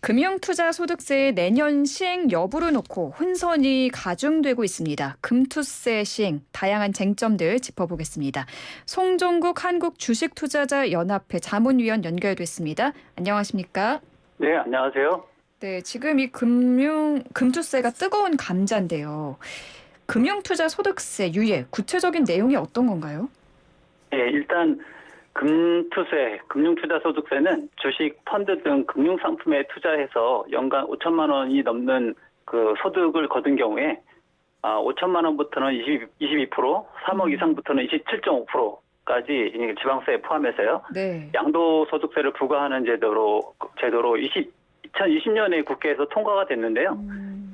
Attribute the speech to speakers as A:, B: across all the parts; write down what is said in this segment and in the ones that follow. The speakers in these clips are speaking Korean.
A: 금융투자소득세 내년 시행 여부를 놓고 혼선이 가중되고 있습니다. 금투세 시행, 다양한 쟁점들 짚어보겠습니다. 송종국 한국주식투자자연합회 자문위원 연결됐습니다. 안녕하십니까?
B: 네, 안녕하세요.
A: 네, 지금 이 금투세가 뜨거운 감자인데요. 금융투자소득세 유예, 구체적인 내용이 어떤 건가요?
B: 네, 일단 금투세, 금융투자소득세는 주식, 펀드 등 금융상품에 투자해서 연간 5천만 원이 넘는 그 소득을 거둔 경우에 5천만 원부터는 22%, 3억 이상부터는 27.5%까지 지방세에 포함해서요.
A: 네.
B: 양도소득세를 부과하는 제도로 2020년에 국회에서 통과가 됐는데요.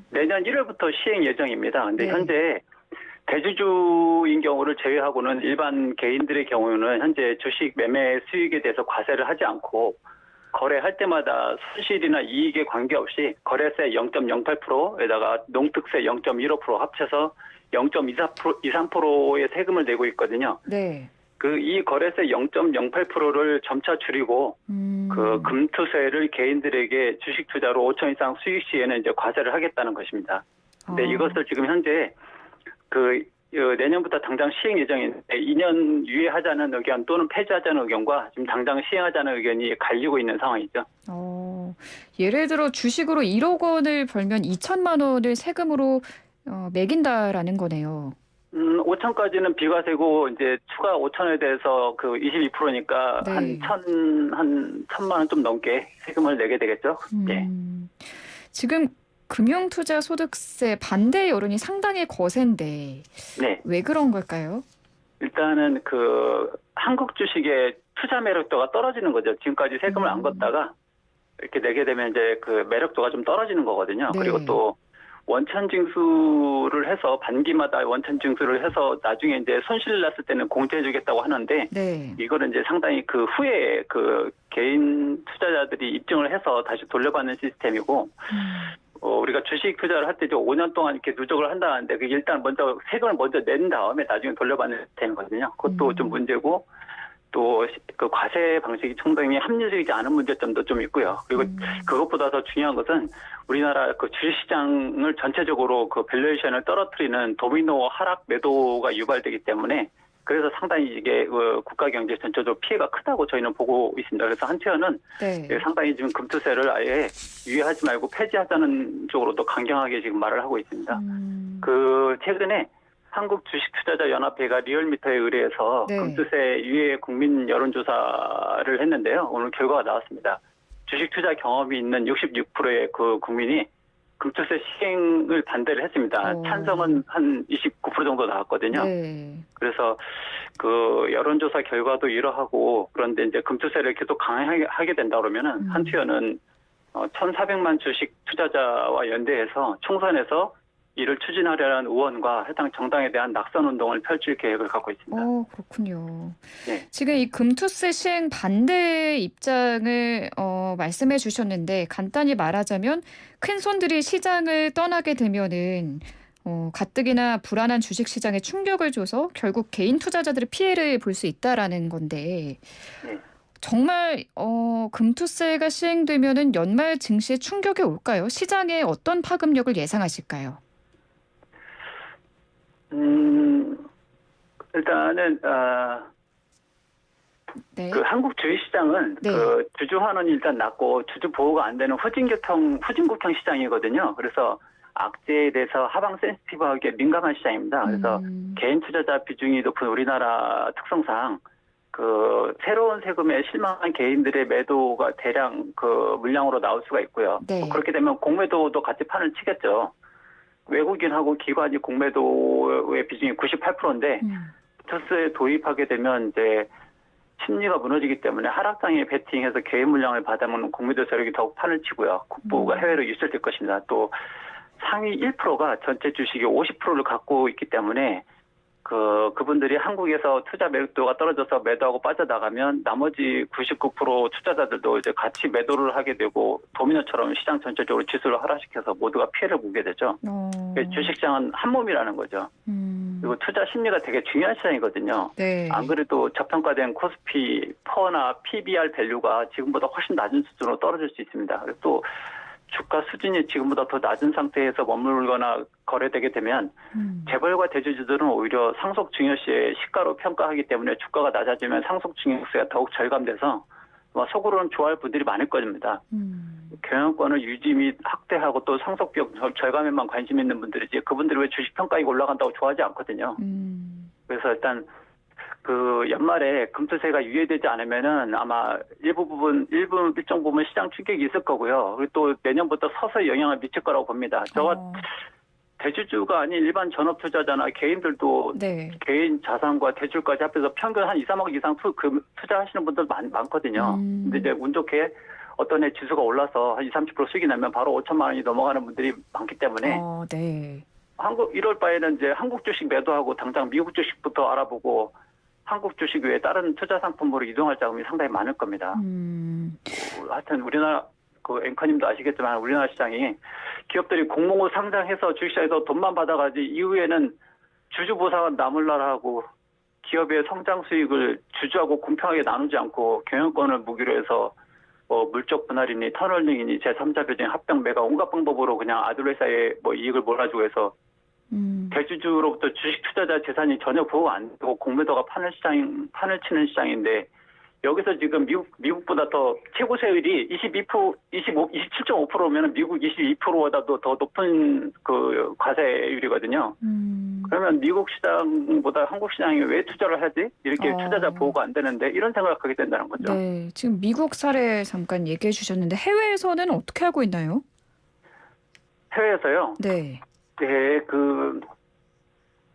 B: 내년 1월부터 시행 예정입니다. 근데
A: 네.
B: 현재 대주주인 경우를 제외하고는 일반 개인들의 경우는 현재 주식 매매 수익에 대해서 과세를 하지 않고 거래할 때마다 손실이나 이익에 관계없이 거래세 0.08%에다가 농특세 0.15% 합쳐서 0.23%의 세금을 내고 있거든요.
A: 네.
B: 이 거래세 0.08%를 점차 줄이고 그 금투세를 개인들에게 주식 투자로 5천 이상 수익 시에는 이제 과세를 하겠다는 것입니다. 근데 이것을 지금 현재 내년부터 당장 시행 예정인데 2년 유예하자는 의견 또는 폐지하자는 의견과 지금 당장 시행하자는 의견이 갈리고 있는 상황이죠.
A: 예를 들어 주식으로 1억 원을 벌면 2천만 원을 세금으로 매긴다라는 거네요.
B: 5천까지는 비과세고 이제 추가 5천에 대해서 22%니까
A: 네.
B: 한 천만 원 좀 넘게 세금을 내게 되겠죠. 예.
A: 지금 금융투자소득세 반대 여론이 상당히 거센데
B: 네.
A: 왜 그런 걸까요?
B: 일단은 한국 주식의 투자 매력도가 떨어지는 거죠. 지금까지 세금을 안 걷다가 이렇게 내게 되면 이제 매력도가 좀 떨어지는 거거든요.
A: 네.
B: 그리고 또 원천 징수를 해서 반기마다 원천 징수를 해서 나중에 이제 손실 났을 때는 공제해 주겠다고 하는데
A: 네.
B: 이거는 이제 상당히 후에 개인 투자자들이 입증을 해서 다시 돌려받는 시스템이고 우리가 주식 투자를 할 때 5년 동안 이렇게 누적을 한다는데 그게 일단 먼저 세금을 먼저 낸 다음에 나중에 돌려받는 시스템이거든요. 그것도 좀 문제고 또 과세 방식이 상당히 합리적이지 않은 문제점도 좀 있고요. 그리고 그것보다 더 중요한 것은 우리나라 주식시장을 전체적으로 밸류에이션을 떨어뜨리는 도미노 하락 매도가 유발되기 때문에 그래서 상당히 이게 국가 경제 전체적으로 피해가 크다고 저희는 보고 있습니다. 그래서 한편은
A: 네.
B: 상당히 지금 금투세를 아예 유예하지 말고 폐지하자는 쪽으로도 강경하게 지금 말을 하고 있습니다. 최근에 한국주식투자자연합회가 리얼미터에 의뢰해서
A: 네.
B: 금투세 유예 국민 여론조사를 했는데요. 오늘 결과가 나왔습니다. 주식 투자 경험이 있는 66%의 국민이 금투세 시행을 반대를 했습니다. 찬성은 한 29% 정도 나왔거든요.
A: 네.
B: 그래서 여론조사 결과도 이러하고 그런데 이제 금투세를 계속 강하게 된다 그러면은 한투연은 1,400만 주식 투자자와 연대해서 총선에서 이를 추진하려는 의원과 해당 정당에 대한 낙선 운동을 펼칠 계획을 갖고 있습니다.
A: 그렇군요.
B: 네.
A: 지금 이 금투세 시행 반대 입장을 말씀해 주셨는데 간단히 말하자면 큰 손들이 시장을 떠나게 되면은 가뜩이나 불안한 주식 시장에 충격을 줘서 결국 개인 투자자들의 피해를 볼 수 있다라는 건데
B: 네.
A: 정말 금투세가 시행되면은 연말 증시에 충격이 올까요? 시장에 어떤 파급력을 예상하실까요?
B: 일단은
A: 네.
B: 한국 주식시장은
A: 네.
B: 주주 환원이 일단 낮고 주주 보호가 안 되는 후진국형 시장이거든요. 그래서 악재에 대해서 하방 센시티브하게 민감한 시장입니다. 그래서 개인 투자자 비중이 높은 우리나라 특성상 새로운 세금에 실망한 개인들의 매도가 대량 물량으로 나올 수가 있고요.
A: 네.
B: 그렇게 되면 공매도도 같이 판을 치겠죠. 외국인하고 기관이 공매도의 비중이 98%인데 투자에 도입하게 되면 이제 심리가 무너지기 때문에 하락장에 베팅해서 개인 물량을 받아먹는 공매도 세력이 더욱 판을 치고요. 국부가 해외로 유출될 것입니다. 또 상위 1%가 전체 주식의 50%를 갖고 있기 때문에 그분들이 한국에서 투자 매력도가 떨어져서 매도하고 빠져나가면 나머지 99% 투자자들도 이제 같이 매도를 하게 되고 도미노처럼 시장 전체적으로 지수를 하락시켜서 모두가 피해를 보게 되죠. 주식시장은 한 몸이라는 거죠. 그리고 투자 심리가 되게 중요한 시장이거든요.
A: 네.
B: 안 그래도 저평가된 코스피, 퍼나 PBR 밸류가 지금보다 훨씬 낮은 수준으로 떨어질 수 있습니다. 그리고 또 주가 수준이 지금보다 더 낮은 상태에서 머물거나 거래되게 되면 재벌과 대주주들은 오히려 상속 증여시의 시가로 평가하기 때문에 주가가 낮아지면 상속 증여세가 더욱 절감돼서 속으로는 좋아할 분들이 많을 겁니다. 경영권을 유지 및 확대하고 또 상속 비용 절감에만 관심 있는 분들이지 그분들이 왜 주식 평가액 올라간다고 좋아하지 않거든요. 그래서 일단 그 연말에 금투세가 유예되지 않으면은 아마 일정 부분 시장 충격이 있을 거고요. 그리고 또 내년부터 서서히 영향을 미칠 거라고 봅니다. 대주주가 아닌 일반 전업 투자자나 개인들도
A: 네.
B: 개인 자산과 대출까지 합해서 평균 한 2, 3억 이상 투자하시는 분들 많거든요. 근데 이제 운 좋게 어떤 해 지수가 올라서 한 20, 30% 수익이 나면 바로 5천만 원이 넘어가는 분들이 많기 때문에
A: 네.
B: 1월 바에는 이제 한국 주식 매도하고 당장 미국 주식부터 알아보고 한국 주식 외에 다른 투자 상품으로 이동할 자금이 상당히 많을 겁니다. 하여튼 우리나라 그 앵커님도 아시겠지만 우리나라 시장이 기업들이 공모고 상장해서 주식시장에서 돈만 받아가지 이후에는 주주 보상은 남을 나라하고 기업의 성장 수익을 주주하고 공평하게 나누지 않고 경영권을 무기로 해서 물적 분할이니 터널링이니 제3자 배정 합병 매각 온갖 방법으로 그냥 아들 회사에 이익을 몰아주고 해서 대주주로부터 주식 투자자 재산이 전혀 보호 안 되고 공매도가 판을 치는 시장인데 여기서 지금 미국보다 더 최고 세율이 27.5%면 미국 22%보다도 더 높은 그 과세율이거든요. 그러면 미국 시장보다 한국 시장에 왜 투자를 하지? 이렇게 투자자 보호가 안 되는데 이런 생각을 하게 된다는 거죠.
A: 네, 지금 미국 사례 잠깐 얘기해 주셨는데 해외에서는 어떻게 하고 있나요?
B: 해외에서요?
A: 네.
B: 네,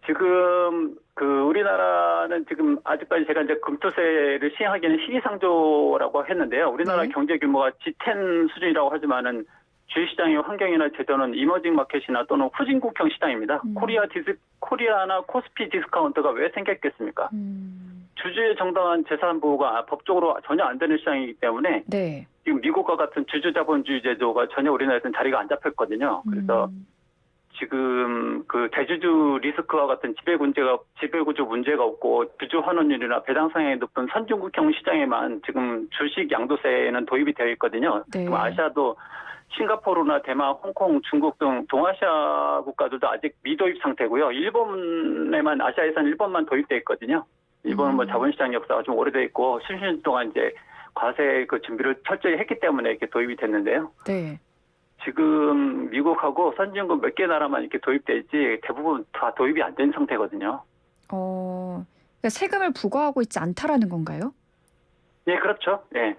B: 지금 우리나라는 지금 아직까지 제가 이제 금투세를 시행하기에는 시기상조라고 했는데요. 우리나라 경제 규모가 G10 수준이라고 하지만은 주식시장의 환경이나 제도는 이머징 마켓이나 또는 후진국형 시장입니다. 코리아나 코스피 디스카운트가 왜 생겼겠습니까? 주주의 정당한 재산 보호가 법적으로 전혀 안 되는 시장이기 때문에
A: 네.
B: 지금 미국과 같은 주주자본주의 제도가 전혀 우리나라에서는 자리가 안 잡혔거든요. 그래서 지금 그 대주주 리스크와 같은 지배구조 문제가 없고 주주 환원율이나 배당 성향이 높은 선진국형 시장에만 지금 주식 양도세는 도입이 되어 있거든요.
A: 네.
B: 지금 아시아도 싱가포르나 대만, 홍콩, 중국 등 동아시아 국가들도 아직 미도입 상태고요. 일본에만 아시아에서는 일본만 도입돼 있거든요. 일본은 자본시장 역사가 좀 오래돼 있고 10년 동안 이제 과세 그 준비를 철저히 했기 때문에 이렇게 도입이 됐는데요.
A: 네.
B: 지금 미국하고 선진국 몇 개 나라만 이렇게 도입돼 있지 대부분 다 도입이 안 된 상태거든요.
A: 그러니까 세금을 부과하고 있지 않다라는 건가요?
B: 네, 그렇죠. 네.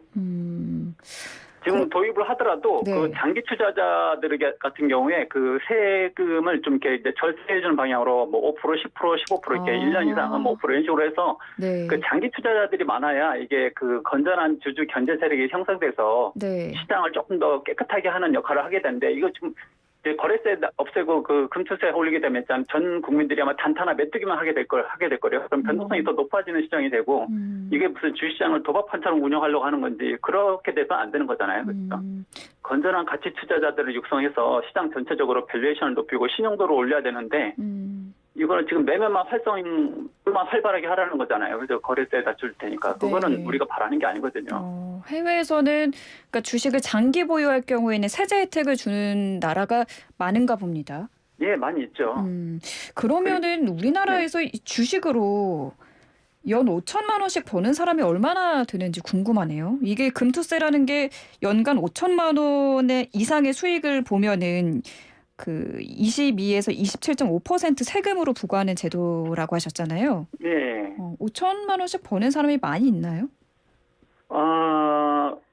B: 지금 도입을 하더라도
A: 네.
B: 그 장기 투자자들 같은 경우에 그 세금을 좀 이렇게 이제 절세해주는 방향으로 5%, 10%, 15% 이렇게 1년 이상은 5% 이런 식으로 해서
A: 네.
B: 그 장기 투자자들이 많아야 이게 그 건전한 주주 견제 세력이 형성돼서
A: 네.
B: 시장을 조금 더 깨끗하게 하는 역할을 하게 되는데 이거 지금 이제 거래세 없애고 그 금투세 올리게 되면 전 국민들이 아마 단타나 메뚜기만 하게 될 거예요. 그럼 변동성이 더 높아지는 시장이 되고 이게 무슨 주식시장을 도박판처럼 운영하려고 하는 건지 그렇게 돼서 안 되는 거잖아요. 그렇죠? 건전한 가치 투자자들을 육성해서 시장 전체적으로 밸류에이션을 높이고 신용도를 올려야 되는데 이거는 지금 매매만 활발하게 하라는 거잖아요. 그래서 거래세에다 줄 테니까 그거는
A: 네.
B: 우리가 바라는 게 아니거든요.
A: 해외에서는 그러니까 주식을 장기 보유할 경우에는 세제 혜택을 주는 나라가 많은가 봅니다.
B: 예, 많이 있죠.
A: 그러면은 우리나라에서 이 주식으로 연 5천만 원씩 버는 사람이 얼마나 되는지 궁금하네요. 이게 금투세라는 게 연간 5천만 원의 이상의 수익을 보면은 그 22에서 27.5% 세금으로 부과하는 제도라고 하셨잖아요.
B: 예.
A: 5천만 원씩 버는 사람이 많이 있나요?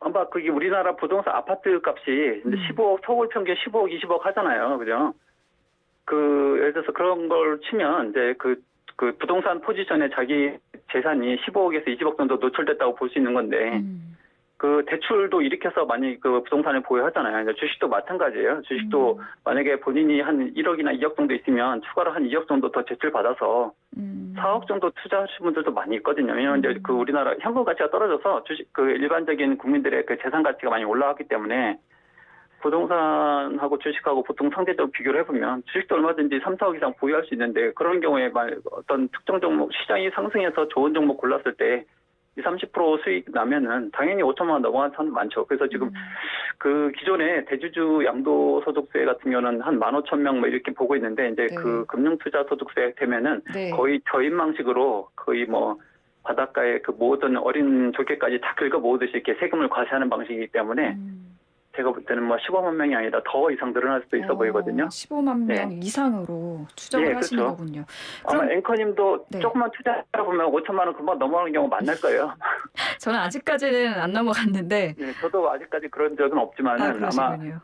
B: 아마 그게 우리나라 부동산 아파트 값이 이제 15억, 서울 평균 15억, 20억 하잖아요. 그죠? 예를 들어서 그런 걸 치면 이제 그 부동산 포지션에 자기 재산이 15억에서 20억 정도 노출됐다고 볼 수 있는 건데, 그 대출도 일으켜서 많이 그 부동산을 보유하잖아요. 이제 주식도 마찬가지예요. 주식도 만약에 본인이 한 1억이나 2억 정도 있으면 추가로 한 2억 정도 더 대출 받아서 4억 정도 투자하시는 분들도 많이 있거든요. 왜냐하면 이제 그 우리나라 현금 가치가 떨어져서 주식 그 일반적인 국민들의 그 재산 가치가 많이 올라왔기 때문에 부동산하고 주식하고 보통 상대적으로 비교를 해보면 주식도 얼마든지 3, 4억 이상 보유할 수 있는데 그런 경우에 어떤 특정 종목 시장이 상승해서 좋은 종목 골랐을 때 30% 수익 나면은 당연히 5천만 원 넘어간 사람 많죠. 그래서 지금 그 기존에 대주주 양도소득세 같은 경우는 한 15,000명 뭐 이렇게 보고 있는데 이제
A: 네.
B: 그 금융투자소득세 되면은
A: 네.
B: 거의 저인망식으로 거의 뭐 바닷가에 그 모든 어린 조개까지 다 긁어 모으듯이 이렇게 세금을 과세하는 방식이기 때문에 제가 볼 때는 뭐 15만 명이 아니라 더 이상 늘어날 수도 있어 보이거든요.
A: 15만 명
B: 네.
A: 이상으로 추정을
B: 예,
A: 하시는
B: 그렇죠.
A: 거군요.
B: 아마
A: 그럼
B: 앵커님도
A: 네.
B: 조금만 투자하다 보면 5천만 원 금방 넘어가는 경우 만날 거예요.
A: 저는 아직까지는 안 넘어갔는데
B: 네, 저도 아직까지 그런 적은 없지만은 아마
A: 그러시군요.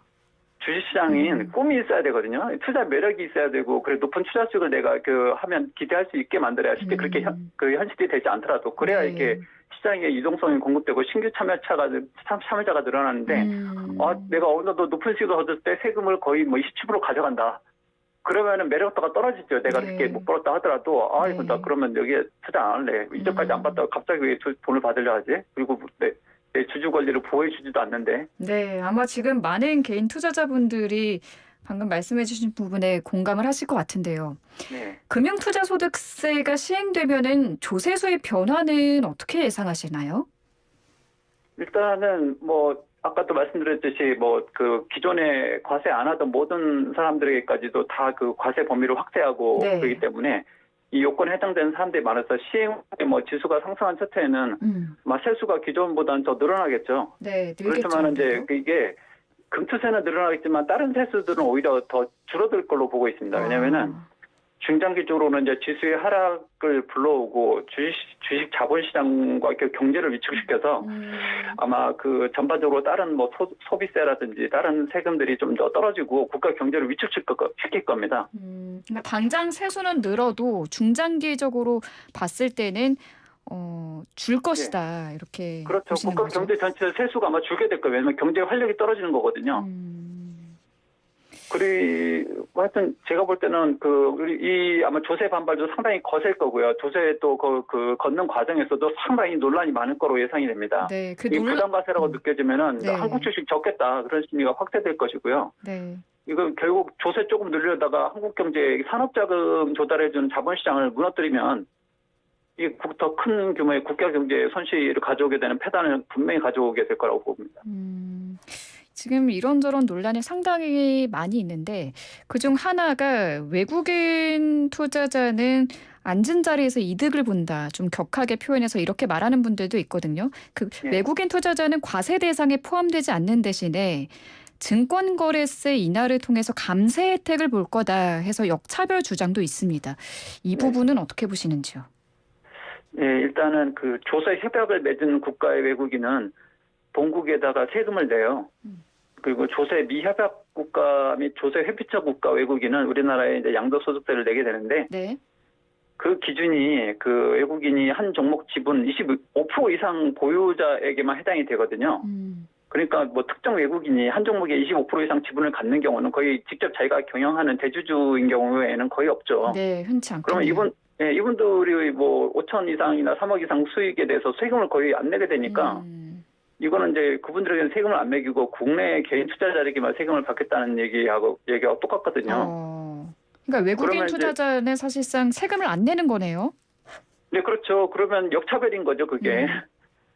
B: 주식시장인 꿈이 있어야 되거든요. 투자 매력이 있어야 되고, 그래 높은 투자 수익을 내가 하면 기대할 수 있게 만들어야 실제 그렇게 현실이 되지 않더라도 그래야
A: 네.
B: 이렇게 시장에 유동성이 공급되고 신규 참여자가 늘어나는데, 내가 어느 정도 높은 수익을 얻을 때 세금을 거의 뭐 27% 가져간다. 그러면은 매력도가 떨어지죠. 내가
A: 네.
B: 그렇게 못 벌었다 하더라도, 이거 나 그러면 여기에 투자 안 할래. 이전까지 안 받다가 갑자기 왜 돈을 받으려 하지? 그리고 내 주주 권리를 보호해주지도 않는데.
A: 네, 아마 지금 많은 개인 투자자분들이 방금 말씀해주신 부분에 공감을 하실 것 같은데요.
B: 네.
A: 금융투자소득세가 시행되면은 조세수의 변화는 어떻게 예상하시나요?
B: 일단은 뭐 아까도 말씀드렸듯이 뭐 그 기존에 과세 안 하던 모든 사람들에게까지도 다 그 과세 범위를 확대하고
A: 네.
B: 그렇기 때문에 이 요건에 해당되는 사람들이 많아서 시행 뭐 지수가 상승한 차트에는 세수가 기존보다는 더 늘어나겠죠.
A: 네, 늘겠죠.
B: 그렇지만 이제 이게 금투세는 늘어나겠지만 다른 세수들은 오히려 더 줄어들 걸로 보고 있습니다. 왜냐면은 중장기적으로는 이제 지수의 하락을 불러오고 주식 자본시장과 경제를 위축시켜서 아마 그 전반적으로 다른 뭐 소비세라든지 다른 세금들이 좀 더 떨어지고 국가 경제를 위축시킬 겁니다.
A: 그러니까 당장 세수는 늘어도 중장기적으로 봤을 때는 줄 것이다 이렇게
B: 그렇죠.
A: 보시는
B: 국가
A: 거죠.
B: 경제 전체 세수가 아마 줄게 될 거예요. 왜냐하면 경제 활력이 떨어지는 거거든요. 그리고 하여튼 제가 볼 때는 아마 조세 반발도 상당히 거셀 거고요. 조세 또 그 걷는 과정에서도 상당히 논란이 많을 거로 예상이 됩니다.
A: 네,
B: 이 부담과세라고 느껴지면은
A: 네.
B: 한국 주식 적겠다 그런 심리가 확대될 것이고요.
A: 네.
B: 이거 결국 조세 조금 늘리려다가 한국 경제 산업자금 조달해준 자본시장을 무너뜨리면 이 더 큰 규모의 국가 경제 손실을 가져오게 되는 폐단을 분명히 가져오게 될 거라고 봅니다.
A: 지금 이런저런 논란이 상당히 많이 있는데 그중 하나가 외국인 투자자는 앉은 자리에서 이득을 본다. 좀 격하게 표현해서 이렇게 말하는 분들도 있거든요. 외국인 투자자는 과세 대상에 포함되지 않는 대신에 증권거래세 인하를 통해서 감세 혜택을 볼 거다 해서 역차별 주장도 있습니다. 이 부분은 어떻게 보시는지요?
B: 네, 일단은 그 조세 협약을 맺은 국가의 외국인은 본국에다가 세금을 내요. 그리고 조세 미협약 국가 및 조세 회피처 국가 외국인은 우리나라에 이제 양도소득세를 내게 되는데
A: 네.
B: 그 기준이 그 외국인이 한 종목 지분 25% 이상 보유자에게만 해당이 되거든요. 그러니까 뭐 특정 외국인이 한 종목에 25% 이상 지분을 갖는 경우는 거의 직접 자기가 경영하는 대주주인 경우에는 거의 없죠.
A: 네, 흔치 않군요.
B: 그러면 이분들이 뭐 5천 이상이나 3억 이상 수익에 대해서 세금을 거의 안 내게 되니까 이거는 이제 그분들에게는 세금을 안 매기고 국내 개인 투자자에게만 세금을 받겠다는 얘기가 똑같거든요.
A: 그러니까 외국인 투자자는 사실상 세금을 안 내는 거네요.
B: 네, 그렇죠. 그러면 역차별인 거죠, 그게.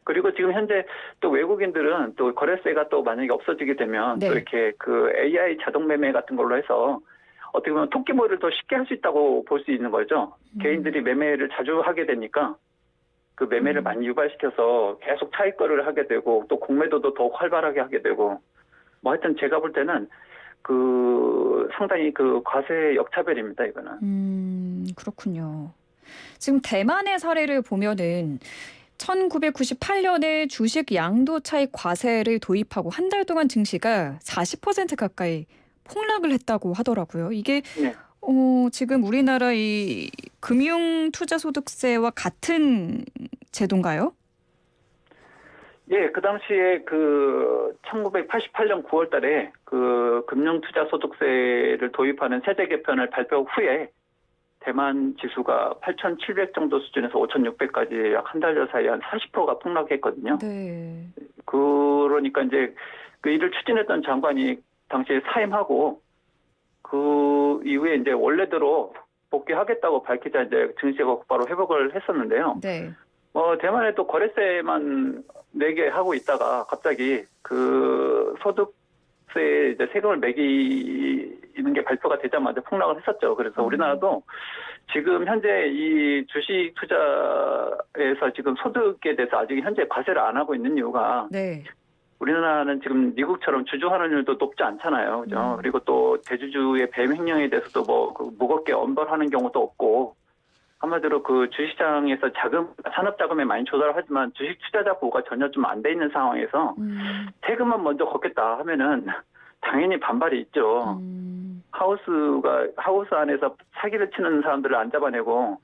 B: 그리고 지금 현재 또 외국인들은 또 거래세가 또 만약에 없어지게 되면
A: 네.
B: 또 이렇게 그 AI 자동 매매 같은 걸로 해서 어떻게 보면 토끼몰이를 더 쉽게 할 수 있다고 볼 수 있는 거죠. 개인들이 매매를 자주 하게 되니까 그 매매를 많이 유발시켜서 계속 차익거래를 하게 되고 또 공매도도 더욱 활발하게 하게 되고 뭐 하여튼 제가 볼 때는 상당히 과세 역차별입니다, 이거는.
A: 그렇군요. 지금 대만의 사례를 보면은 1998년에 주식 양도 차익 과세를 도입하고 한 달 동안 증시가 40% 가까이 폭락을 했다고 하더라고요. 이게
B: 네.
A: 지금 우리나라 이 금융투자소득세와 같은 제도인가요?
B: 예, 그 당시에 1988년 9월 달에 금융투자소득세를 도입하는 세제 개편을 발표 후에 대만 지수가 8,700 정도 수준에서 5,600까지 약 한 달 사이에 한 40%가 폭락했거든요.
A: 네.
B: 그러니까 이제 그 일을 추진했던 장관이 당시에 사임하고 그 이후에 이제 원래대로 복귀하겠다고 밝히자 이제 증시가 곧바로 회복을 했었는데요.
A: 네.
B: 대만에 또 거래세만 내게 하고 있다가 갑자기 그 소득세 이제 세금을 매기는 게 발표가 되자마자 폭락을 했었죠. 그래서 우리나라도 지금 현재 이 주식 투자에서 지금 소득에 대해서 아직 현재 과세를 안 하고 있는 이유가
A: 네.
B: 우리나라는 지금 미국처럼 주주 환원율도 높지 않잖아요. 그죠? 그리고 또 대주주의 배임 횡령에 대해서도 그 무겁게 엄벌하는 경우도 없고, 한마디로 그 주식시장에서 산업 자금에 많이 조달을 하지만 주식 투자자 보호가 전혀 좀 안 돼 있는 상황에서 세금만 먼저 걷겠다 하면은 당연히 반발이 있죠. 하우스 안에서 사기를 치는 사람들을 안 잡아내고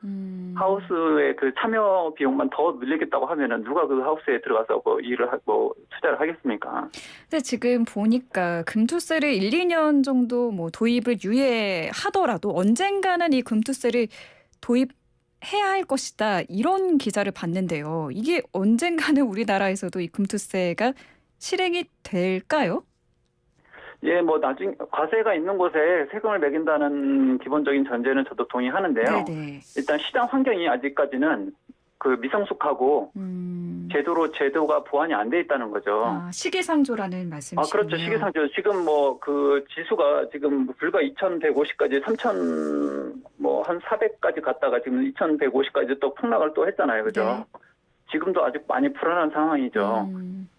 B: 하우스의 그 참여 비용만 더 늘리겠다고 하면은 누가 그 하우스에 들어가서 투자를 하겠습니까?
A: 근데 지금 보니까 금투세를 1, 2년 정도 도입을 유예하더라도 언젠가는 이 금투세를 도입해야 할 것이다. 이런 기사를 봤는데요. 이게 언젠가는 우리나라에서도 이 금투세가 실행이 될까요?
B: 예, 나중에 과세가 있는 곳에 세금을 매긴다는 기본적인 전제는 저도 동의하는데요.
A: 네네.
B: 일단 시장 환경이 아직까지는 그 미성숙하고 제도가 보완이 안 돼 있다는 거죠.
A: 시기상조라는 말씀이시군요.
B: 그렇죠. 시기상조. 지금 그 지수가 지금 불과 2,150까지 3,000 한 400까지 갔다가 지금 2,150까지 또 폭락을 또 했잖아요. 그죠?
A: 네.
B: 지금도 아직 많이 불안한 상황이죠.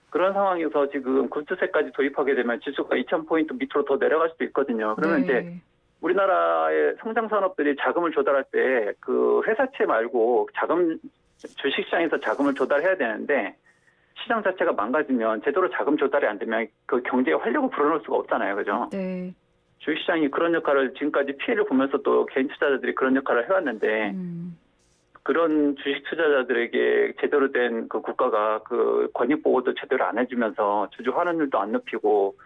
B: 그런 상황에서 지금 금투세까지 도입하게 되면 지수가 2,000포인트 밑으로 더 내려갈 수도 있거든요. 그러면 이제 우리나라의 성장 산업들이 자금을 조달할 때 그 회사채 말고 주식시장에서 자금을 조달해야 되는데 시장 자체가 망가지면 제대로 자금 조달이 안 되면 그 경제에 활력을 불어넣을 수가 없잖아요. 그죠?
A: 네.
B: 주식시장이 그런 역할을 지금까지 피해를 보면서 또 개인 투자자들이 그런 역할을 해왔는데 그런 주식 투자자들에게 제대로 된 그 국가가 그 권익 보호도 제대로 안 해주면서 주주 환원율도 안 높이고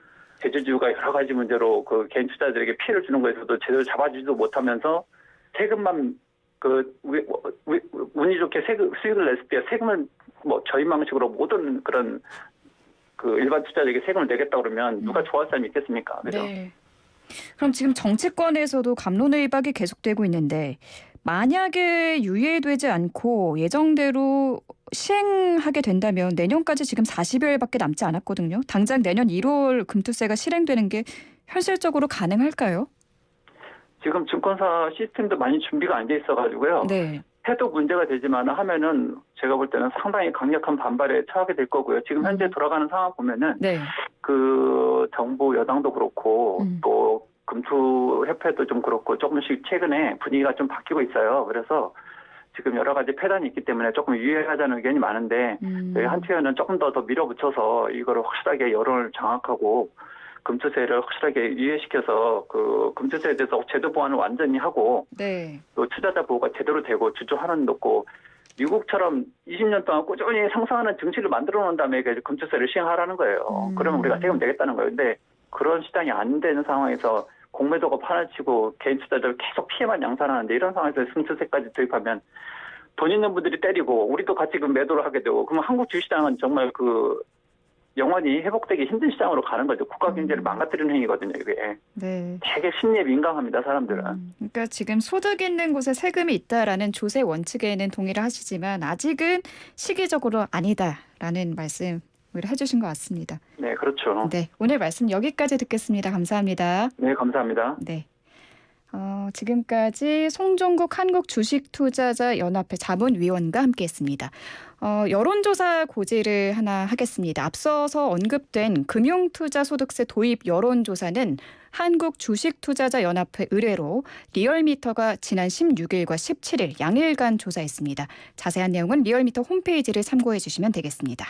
B: 대주주가 여러 가지 문제로 그 개인 투자자들에게 피해를 주는 거에서도 제대로 잡아주지도 못하면서 세금만 운이 좋게 수익을 냈을 때 세금을 저임방식으로 모든 그런 그 일반 투자자에게 세금을 내겠다 그러면 누가 좋아할 사람이 있겠습니까? 그죠?
A: 네. 그럼 지금 정치권에서도 갑론의박이 계속되고 있는데 만약에 유예되지 않고 예정대로 시행하게 된다면 내년까지 지금 40여일밖에 남지 않았거든요. 당장 내년 1월 금투세가 실행되는 게 현실적으로 가능할까요?
B: 지금 증권사 시스템도 많이 준비가 안 돼 있어가지고요.
A: 네.
B: 해도 문제가 되지만 하면은 제가 볼 때는 상당히 강력한 반발에 처하게 될 거고요. 지금 현재 돌아가는 상황 보면은
A: 네.
B: 그 정부 여당도 그렇고 또 금투협회도 좀 그렇고 조금씩 최근에 분위기가 좀 바뀌고 있어요. 그래서 지금 여러 가지 폐단이 있기 때문에 조금 유예하자는 의견이 많은데 저희 한투에는 조금 더 밀어붙여서 이거를 확실하게 여론을 장악하고 금투세를 확실하게 유예시켜서 그 금투세에 대해서 제도 보완을 완전히 하고
A: 네.
B: 또 투자자 보호가 제대로 되고 주주 환원 높고 미국처럼 20년 동안 꾸준히 상승하는 증시를 만들어 놓은 다음에 금투세를 시행하라는 거예요. 그러면 우리가 세금 내겠다는 거예요. 근데 그런 시장이 안 되는 상황에서 공매도가 판을치고 개인 투자자들 계속 피해만 양산하는데 이런 상황에서 금투세까지 도입하면 돈 있는 분들이 때리고 우리도 같이 그 매도를 하게 되고 그러면 한국 주식시장은 정말 그 영원히 회복되기 힘든 시장으로 가는 거죠. 국가 경제를 망가뜨리는 행위거든요. 이게.
A: 네.
B: 되게 심리에 민감합니다. 사람들은.
A: 그러니까 지금 소득 있는 곳에 세금이 있다라는 조세 원칙에는 동의를 하시지만 아직은 시기적으로 아니다라는 말씀을 해주신 것 같습니다.
B: 네, 그렇죠.
A: 네, 오늘 말씀 여기까지 듣겠습니다. 감사합니다.
B: 네, 감사합니다.
A: 네. 지금까지 송종국 한국주식투자자연합회 자문위원과 함께했습니다. 여론조사 고지를 하나 하겠습니다. 앞서서 언급된 금융투자소득세 도입 여론조사는 한국주식투자자연합회 의뢰로 리얼미터가 지난 16일과 17일 양일간 조사했습니다. 자세한 내용은 리얼미터 홈페이지를 참고해 주시면 되겠습니다.